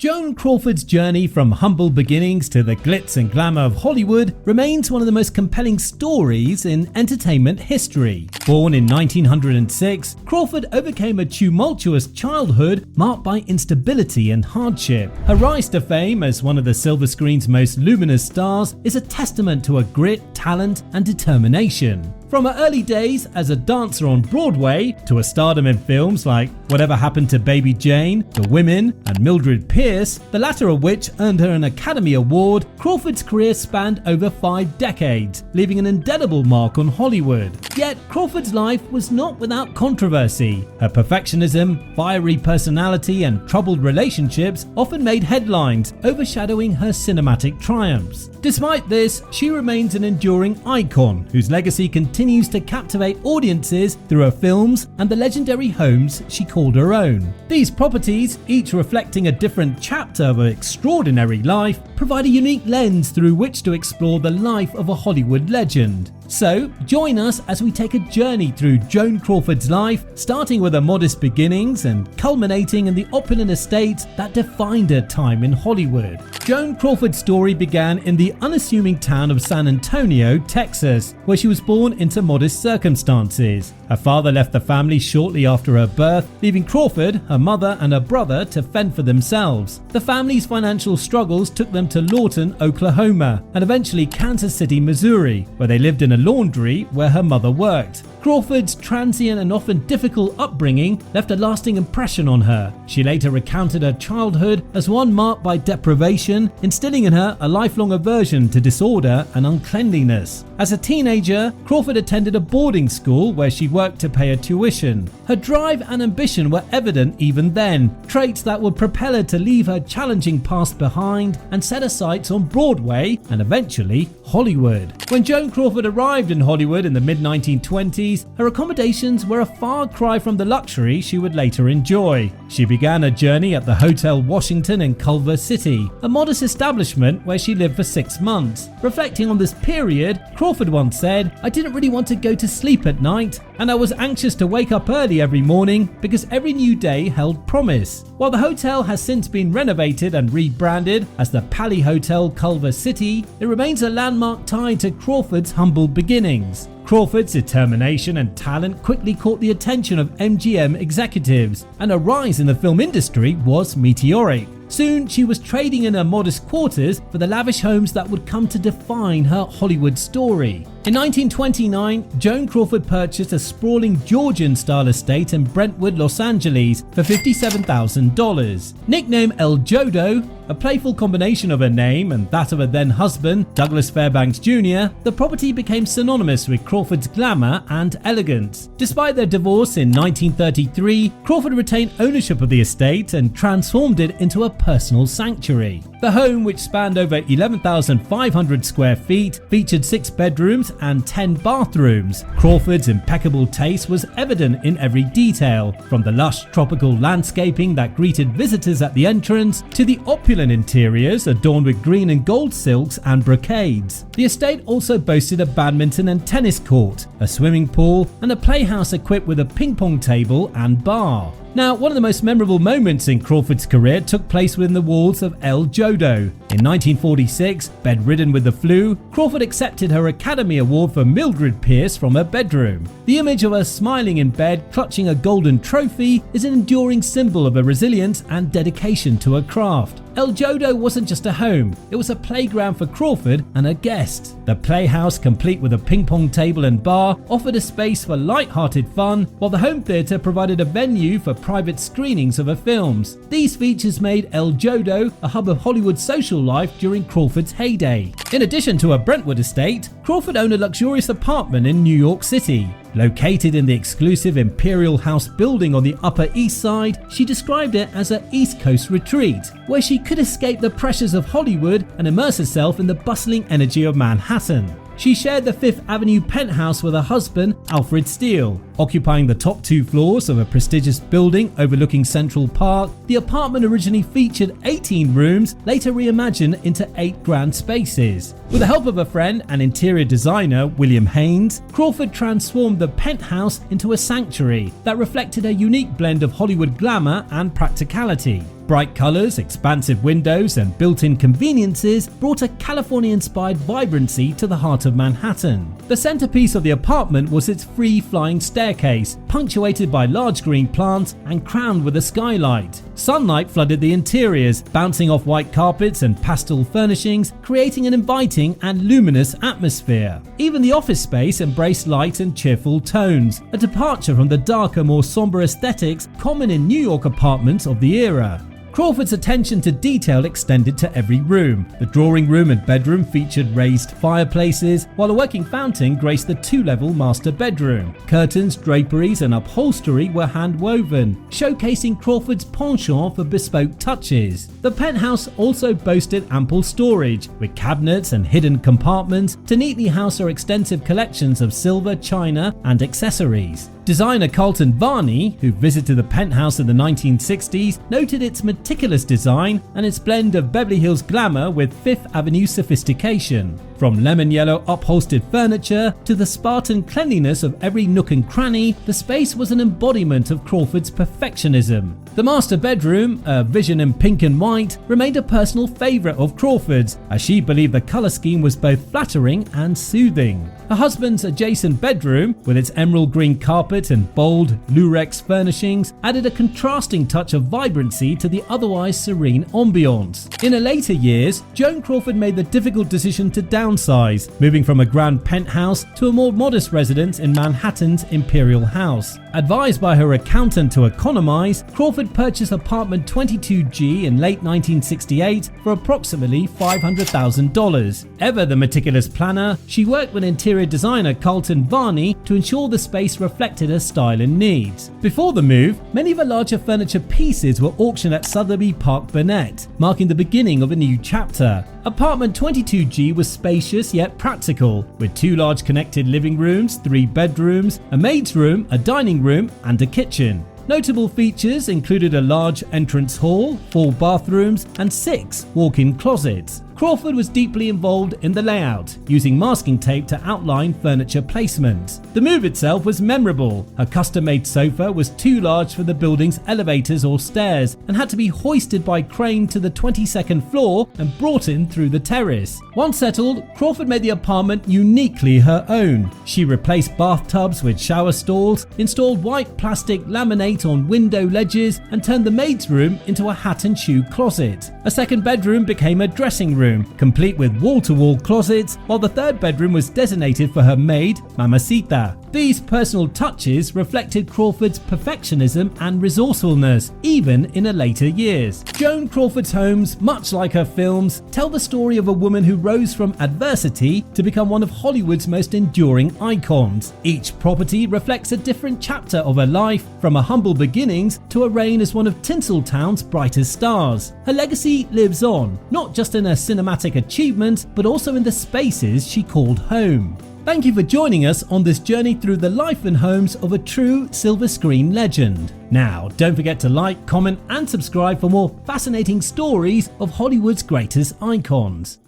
Joan Crawford's journey from humble beginnings to the glitz and glamour of Hollywood remains one of the most compelling stories in entertainment history. Born in 1906, Crawford overcame a tumultuous childhood marked by instability and hardship. Her rise to fame as one of the silver screen's most luminous stars is a testament to her grit, talent, and determination. From her early days as a dancer on Broadway to her stardom in films like Whatever Happened to Baby Jane, The Women, and Mildred Pierce, the latter of which earned her an Academy Award, Crawford's career spanned over 5 decades, leaving an indelible mark on Hollywood. Yet, Crawford's life was not without controversy. Her perfectionism, fiery personality, and troubled relationships often made headlines, overshadowing her cinematic triumphs. Despite this, she remains an enduring icon whose legacy continues to captivate audiences through her films and the legendary homes she called her own. These properties, each reflecting a different chapter of her extraordinary life, provide a unique lens through which to explore the life of a Hollywood legend. So, join us as we take a journey through Joan Crawford's life, starting with her modest beginnings and culminating in the opulent estates that defined her time in Hollywood. Joan Crawford's story began in the unassuming town of San Antonio, Texas, where she was born into modest circumstances. Her father left the family shortly after her birth, leaving Crawford, her mother, and her brother to fend for themselves. The family's financial struggles took them to Lawton, Oklahoma, and eventually Kansas City, Missouri, where they lived in a laundry where her mother worked. Crawford's transient and often difficult upbringing left a lasting impression on her. She later recounted her childhood as one marked by deprivation, instilling in her a lifelong aversion to disorder and uncleanliness. As a teenager, Crawford attended a boarding school where she worked to pay her tuition. Her drive and ambition were evident even then, traits that would propel her to leave her challenging past behind and set her sights on Broadway and eventually Hollywood. When Joan Crawford arrived in Hollywood in the mid-1920s, her accommodations were a far cry from the luxury she would later enjoy. She began her journey at the Hotel Washington in Culver City, a modest establishment where she lived for 6 months. Reflecting on this period, Crawford once said, "I didn't really want to go to sleep at night, and I was anxious to wake up early every morning because every new day held promise." While the hotel has since been renovated and rebranded as the Pally Hotel Culver City, it remains a landmark tied to Crawford's humble beginnings. Crawford's determination and talent quickly caught the attention of MGM executives, and her rise in the film industry was meteoric. Soon, she was trading in her modest quarters for the lavish homes that would come to define her Hollywood story. In 1929, Joan Crawford purchased a sprawling Georgian-style estate in Brentwood, Los Angeles for $57,000. Nicknamed El Jodo, a playful combination of her name and that of her then-husband, Douglas Fairbanks Jr., the property became synonymous with Crawford's glamour and elegance. Despite their divorce in 1933, Crawford retained ownership of the estate and transformed it into a personal sanctuary. The home, which spanned over 11,500 square feet, featured 6 bedrooms and 10 bathrooms. Crawford's impeccable taste was evident in every detail, from the lush tropical landscaping that greeted visitors at the entrance to the opulent interiors adorned with green and gold silks and brocades. The estate also boasted a badminton and tennis court, a swimming pool, and a playhouse equipped with a ping-pong table and bar. Now, one of the most memorable moments in Crawford's career took place within the walls of El Jodo. In 1946, bedridden with the flu, Crawford accepted her Academy Award for Mildred Pierce from her bedroom. The image of her smiling in bed, clutching a golden trophy, is an enduring symbol of her resilience and dedication to her craft. El Jodo wasn't just a home, it was a playground for Crawford and her guests. The playhouse, complete with a ping-pong table and bar, offered a space for light-hearted fun, while the home theatre provided a venue for private screenings of her films. These features made El Jodo a hub of Hollywood social life during Crawford's heyday. In addition to her Brentwood estate, Crawford owned a luxurious apartment in New York City. Located in the exclusive Imperial House building on the Upper East Side, she described it as an East Coast retreat, where she could escape the pressures of Hollywood and immerse herself in the bustling energy of Manhattan. She shared the Fifth Avenue penthouse with her husband, Alfred Steele. Occupying the top 2 floors of a prestigious building overlooking Central Park, the apartment originally featured 18 rooms, later reimagined into 8 grand spaces. With the help of a friend and interior designer, William Haynes, Crawford transformed the penthouse into a sanctuary that reflected a unique blend of Hollywood glamour and practicality. Bright colors, expansive windows, and built-in conveniences brought a California-inspired vibrancy to the heart of Manhattan. The centerpiece of the apartment was its free-flying staircase, punctuated by large green plants and crowned with a skylight. Sunlight flooded the interiors, bouncing off white carpets and pastel furnishings, creating an inviting and luminous atmosphere. Even the office space embraced light and cheerful tones, a departure from the darker, more somber aesthetics common in New York apartments of the era. Crawford's attention to detail extended to every room. The drawing room and bedroom featured raised fireplaces, while a working fountain graced the two-level master bedroom. Curtains, draperies, and upholstery were hand-woven, showcasing Crawford's penchant for bespoke touches. The penthouse also boasted ample storage, with cabinets and hidden compartments to neatly house her extensive collections of silver, china, and accessories. Designer Carlton Varney, who visited the penthouse in the 1960s, noted its meticulous design and its blend of Beverly Hills glamour with Fifth Avenue sophistication. From lemon yellow upholstered furniture to the Spartan cleanliness of every nook and cranny, the space was an embodiment of Crawford's perfectionism. The master bedroom, a vision in pink and white, remained a personal favourite of Crawford's, as she believed the colour scheme was both flattering and soothing. Her husband's adjacent bedroom, with its emerald green carpet and bold lurex furnishings, added a contrasting touch of vibrancy to the otherwise serene ambiance. In her later years, Joan Crawford made the difficult decision to downsize, moving from a grand penthouse to a more modest residence in Manhattan's Imperial House. Advised by her accountant to economize, Crawford purchased apartment 22G in late 1968 for approximately $500,000. Ever the meticulous planner, she worked with interior designer Carlton Varney to ensure the space reflected her style and needs. Before the move, many of her larger furniture pieces were auctioned at Sotheby Park Burnett, marking the beginning of a new chapter. Apartment 22G was spacious yet practical, with two large connected living rooms, 3 bedrooms, a maid's room, a dining room, and a kitchen. Notable features included a large entrance hall, 4 bathrooms, and 6 walk-in closets. Crawford was deeply involved in the layout, using masking tape to outline furniture placement. The move itself was memorable. Her custom-made sofa was too large for the building's elevators or stairs and had to be hoisted by crane to the 22nd floor and brought in through the terrace. Once settled, Crawford made the apartment uniquely her own. She replaced bathtubs with shower stalls, installed white plastic laminate on window ledges, and turned the maid's room into a hat and shoe closet. A second bedroom became a dressing room, complete with wall-to-wall closets, while the third bedroom was designated for her maid, Mamacita. These personal touches reflected Crawford's perfectionism and resourcefulness, even in her later years. Joan Crawford's homes, much like her films, tell the story of a woman who rose from adversity to become one of Hollywood's most enduring icons. Each property reflects a different chapter of her life, from her humble beginnings to a reign as one of Tinseltown's brightest stars. Her legacy lives on, not just in her cinematic achievements, but also in the spaces she called home. Thank you for joining us on this journey through the life and homes of a true silver screen legend. Now, don't forget to like, comment, and subscribe for more fascinating stories of Hollywood's greatest icons.